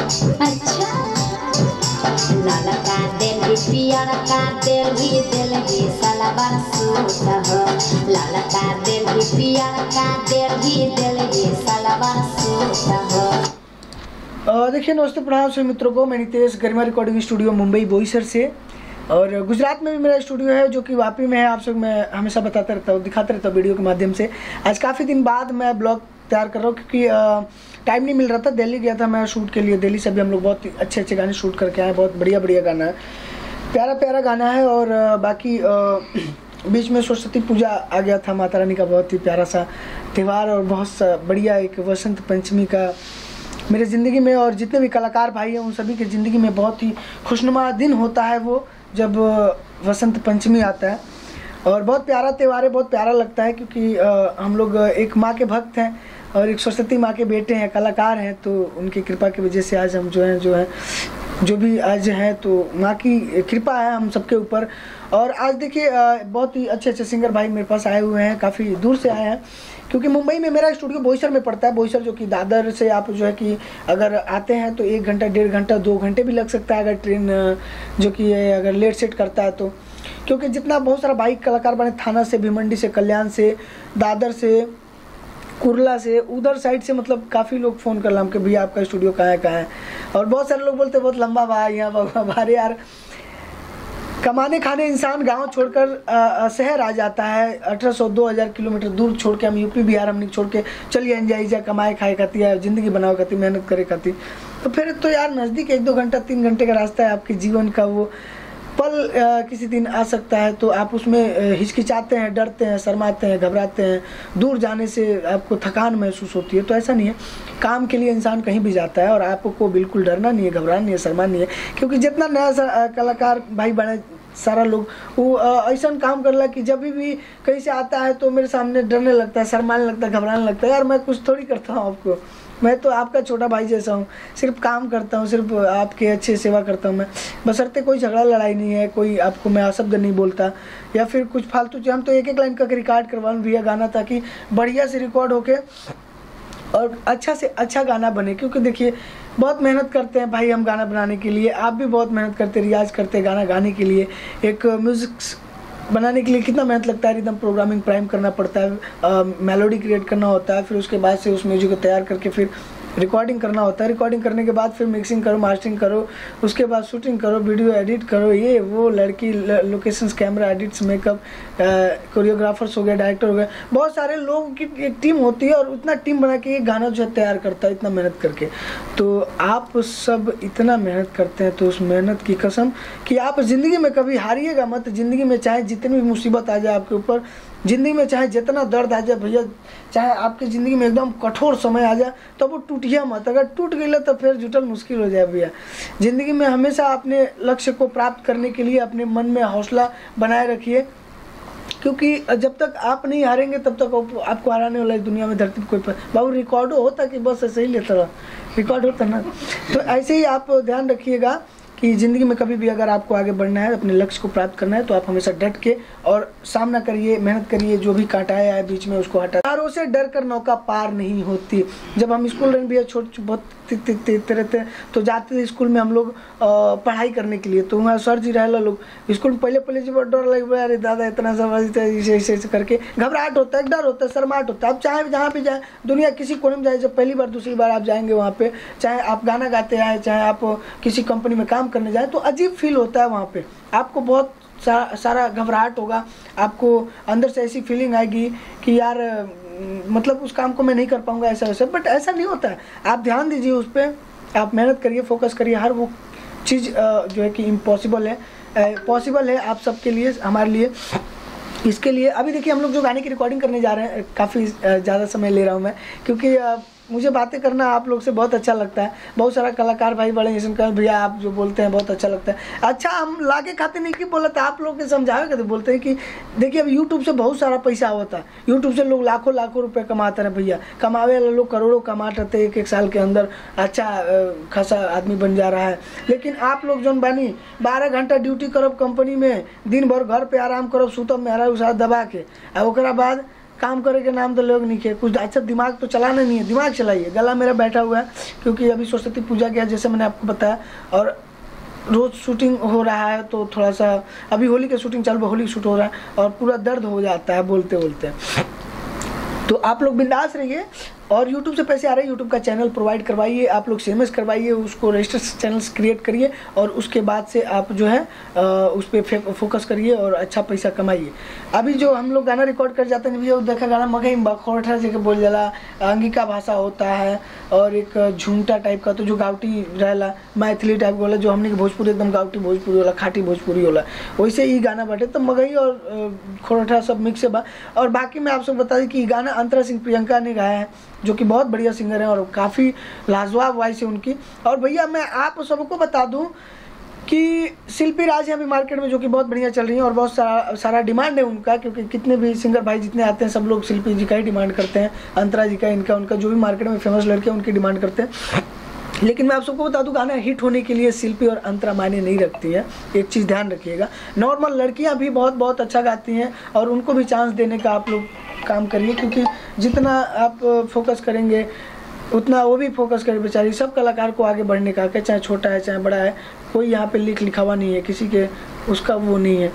अच्छा लाला का दिल भी पियर का दिल भी सलवार सूट हो। लाला का दिल भी पियर का दिल भी सलवार सूट हो। देखिए नमस्ते प्रणाम सभी मित्रों को, मैं नितेश गरिमा रिकॉर्डिंग स्टूडियो मुंबई बोईसर से, और गुजरात में भी मेरा स्टूडियो है जो कि वापी में है। आप सब मैं हमेशा बताता रहता हूँ, दिखाता रहता हूँ वीडियो के माध्यम से। आज काफ़ी दिन बाद मैं ब्लॉग तैयार कर रहा हूँ क्योंकि टाइम नहीं मिल रहा था। दिल्ली गया था मैं शूट के लिए। दिल्ली से भी हम लोग बहुत अच्छे अच्छे गाने शूट करके आए। बहुत बढ़िया बढ़िया गाना है, प्यारा प्यारा गाना है। और बाकी बीच में सरस्वती पूजा आ गया था, माता रानी का बहुत ही प्यारा सा त्यौहार, और बहुत बढ़िया एक वसंत पंचमी का मेरे ज़िंदगी में और जितने भी कलाकार भाई हैं उन सभी की ज़िंदगी में बहुत ही खुशनुमा दिन होता है वो जब वसंत पंचमी आता है। और बहुत प्यारा त्यौहार है, बहुत प्यारा लगता है क्योंकि हम लोग एक माँ के भक्त हैं और एक सरस्वती माँ के बेटे हैं, कलाकार हैं। तो उनकी कृपा की वजह से आज हम जो भी आज हैं तो माँ की कृपा है हम सबके ऊपर। और आज देखिए बहुत ही अच्छे अच्छे सिंगर भाई मेरे पास आए हुए हैं, काफ़ी दूर से आए हैं क्योंकि मुंबई में मेरा स्टूडियो बोईसर में पड़ता है। बोईसर जो कि दादर से आप जो है कि अगर आते हैं तो 1 घंटा 1.5 घंटा 2 घंटे भी लग सकता है अगर ट्रेन जो कि अगर लेट सेट करता है तो। क्योंकि जितना बहुत सारा बाइक कलाकार बने, थाना से, भिवंडी से, कल्याण से, दादर से, कुर्ला से, उधर साइड से, मतलब काफ़ी लोग फ़ोन कर रहे कि भैया आपका स्टूडियो कहाँ है। और बहुत सारे लोग बोलते हैं बहुत लंबा भाई यहाँ बाहर यार। कमाने खाने इंसान गांव छोड़कर शहर आ जाता है। 1800-2000 किलोमीटर दूर छोड़ के हम यूपी बिहार हमने छोड़ के चलिए एंजॉय कमाए खाए खाती है, ज़िंदगी बनाओ खाती, मेहनत करे खाती। तो फिर तो यार नज़दीक 1-2 घंटा 3 घंटे का रास्ता है। आपके जीवन का वो पल किसी दिन आ सकता है तो आप उसमें हिचकिचाते हैं, डरते हैं, शर्माते हैं, घबराते हैं। दूर जाने से आपको थकान महसूस होती है। तो ऐसा नहीं है, काम के लिए इंसान कहीं भी जाता है और आपको बिल्कुल डरना नहीं है, घबराना नहीं है, शर्माना नहीं है। क्योंकि जितना नया कलाकार भाई बने सारा लोग वो ऐसा काम कर ला कि जब भी कहीं से आता है तो मेरे सामने डरने लगता है, शर्माने लगता है, घबराने लगता है। यार मैं कुछ थोड़ी करता हूँ आपको, मैं तो आपका छोटा भाई जैसा हूँ, सिर्फ काम करता हूँ, सिर्फ आपके अच्छे सेवा करता हूँ मैं। बशर्ते कोई झगड़ा लड़ाई नहीं है, कोई आपको मैं अशब्द नहीं बोलता या फिर कुछ फालतू। हम तो एक लाइन का रिकॉर्ड करवाऊँ भैया गाना, ताकि बढ़िया से रिकॉर्ड होके और अच्छा से अच्छा गाना बने। क्योंकि देखिए बहुत मेहनत करते हैं भाई हम गाना बनाने के लिए, आप भी बहुत मेहनत करते, रियाज करते गाना गाने के लिए। एक म्यूज़िक बनाने के लिए कितना मेहनत लगता है, एकदम प्रोग्रामिंग प्राइम करना पड़ता है, मेलोडी क्रिएट करना होता है, फिर उसके बाद से उस म्यूजिक को तैयार करके फिर रिकॉर्डिंग करना होता है। रिकॉर्डिंग करने के बाद फिर मिक्सिंग करो, मास्टरिंग करो, उसके बाद शूटिंग करो, वीडियो एडिट करो, ये वो लड़की locations, camera edits, makeup, choreographers हो गए, डायरेक्टर हो गए, बहुत सारे लोगों की एक टीम होती है। और उतना टीम बना के ये गाना जो है तैयार करता है इतना मेहनत करके। तो आप सब इतना मेहनत करते हैं तो उस मेहनत की कसम कि आप ज़िंदगी में कभी हारिएगा मत। ज़िंदगी में चाहे जितनी भी मुसीबत आ जाए आपके ऊपर, ज़िंदगी में चाहे जितना दर्द आ जाए भैया, चाहे आपकी ज़िंदगी में एकदम कठोर समय आ जाए तो वो टूटिए मत। अगर टूट गई तो फिर जुटल मुश्किल हो जाए भैया। ज़िंदगी में हमेशा अपने लक्ष्य को प्राप्त करने के लिए अपने मन में हौसला बनाए रखिए, क्योंकि जब तक आप नहीं हारेंगे तब तक आपको हराने वाला है दुनिया में, धरती पर कोई बाबू रिकॉर्ड होता कि बस ऐसे ही लेता रहा, रिकॉर्ड होता ना। तो ऐसे ही आप ध्यान रखिएगा कि ज़िंदगी में कभी भी अगर आपको आगे बढ़ना है, अपने लक्ष्य को प्राप्त करना है, तो आप हमेशा डट के और सामना करिए, मेहनत करिए। जो भी कांटाया है बीच में उसको हटा। तारों से डर कर नौका पार नहीं होती। जब हम स्कूल में भी छोटे बहुत रहते तो जाते थे स्कूल में हम लोग पढ़ाई करने के लिए। तो वहाँ सर जी रहला लोग स्कूल में पहले जब डर लगे, अरे दादा इतना समझते ऐसे करके घबराहट होता है, डर होता है, शर्माहट होता है। आप चाहे जहाँ पे जाए, दुनिया किसी कोने में जाए, जब पहली बार दूसरी बार आप जाएंगे वहाँ पे, चाहे आप गाना गाते आए, चाहे आप किसी कंपनी में काम करने जाए, तो अजीब फील होता है वहाँ पे। आपको बहुत सारा घबराहट होगा, आपको अंदर से ऐसी फीलिंग आएगी कि यार मतलब उस काम को मैं नहीं कर पाऊंगा, ऐसा वैसा। बट ऐसा नहीं होता है। आप ध्यान दीजिए उस पर, आप मेहनत करिए, फोकस करिए। हर वो चीज़ जो है कि इम्पॉसिबल है, पॉसिबल है आप सबके लिए, हमारे लिए। इसके लिए अभी देखिए हम लोग जो गाने की रिकॉर्डिंग करने जा रहे हैं, काफ़ी ज़्यादा समय ले रहा हूँ मैं, क्योंकि मुझे बातें करना आप लोग से बहुत अच्छा लगता है। बहुत सारा कलाकार भाई बड़े जैसे कहें भैया आप जो बोलते हैं बहुत अच्छा लगता है। अच्छा हम लाके खाते नहीं कि बोला था, आप लोग के समझावे कहते बोलते हैं कि देखिए अब यूट्यूब से बहुत सारा पैसा होता है। यूट्यूब से लोग लाखों रुपए कमाते हैं भैया, कमावे वाले लोग करोड़ों कमाते रहते हैं, 1 साल के अंदर अच्छा खासा आदमी बन जा रहा है। लेकिन आप लोग जो बनी 12 घंटा ड्यूटी करब कंपनी में, दिन भर घर पे आराम करब, सुतब मेहरा उसार दबा के, और ओकरा बाद काम करे के नाम तो लोग नहीं किए, कुछ अच्छा दिमाग तो चलाना नहीं है, दिमाग चलाइए। गला मेरा बैठा हुआ है क्योंकि अभी सरस्वती पूजा गया जैसे मैंने आपको बताया, और रोज़ शूटिंग हो रहा है तो थोड़ा सा अभी होली की शूटिंग चालू, होली शूट हो रहा है और पूरा दर्द हो जाता है बोलते बोलते। तो आप लोग बिंदास रहिए और YouTube से पैसे आ रहे हैं, YouTube का चैनल प्रोवाइड करवाइए, आप लोग CMS करवाइए, उसको रजिस्टर चैनल्स क्रिएट करिए और उसके बाद से आप जो है उस पर फोकस करिए और अच्छा पैसा कमाइए। अभी जो हम लोग गाना रिकॉर्ड कर जाते हैं, भैया देखा गाना मगही बखोरठा जगह बोल जाला, अंगिका भाषा होता है और एक झुमटा टाइप का, तो जो गावटी रहला मैथिली टाइप वाला, जो हमने भोजपुरी एकदम गावटी भोजपुरी वाला, खाटी भोजपुरी वाला, वैसे ही गाना बाटे। तो मगही और खोरठा सब मिक्स है बा। और बाकी मैं आपसे बता दें कि गाना अंतरा सिंह प्रियंका ने गाया है, जो कि बहुत बढ़िया सिंगर है और काफ़ी लाजवाब वॉइस है उनकी। और भैया मैं आप सबको बता दूं कि शिल्पी राज है अभी मार्केट में, जो कि बहुत बढ़िया चल रही है और बहुत सारा डिमांड है उनका, क्योंकि कितने भी सिंगर भाई जितने आते हैं सब लोग शिल्पी जी का ही डिमांड करते हैं, अंतरा जी का, इनका उनका जो भी मार्केट में फेमस लड़के हैं उनकी डिमांड करते हैं। लेकिन मैं आप सबको बता दूं गाना हिट होने के लिए शिल्पी और अंतरा मायने नहीं रखती है, एक चीज़ ध्यान रखिएगा। नॉर्मल लड़कियां भी बहुत अच्छा गाती हैं और उनको भी चांस देने का आप लोग काम करिए, क्योंकि जितना आप फोकस करेंगे उतना वो भी फोकस करे बेचारी। सब कलाकार को आगे बढ़ने का, चाहे छोटा है चाहे बड़ा है, कोई यहाँ पे लिखा हुआ नहीं है किसी के उसका वो नहीं है।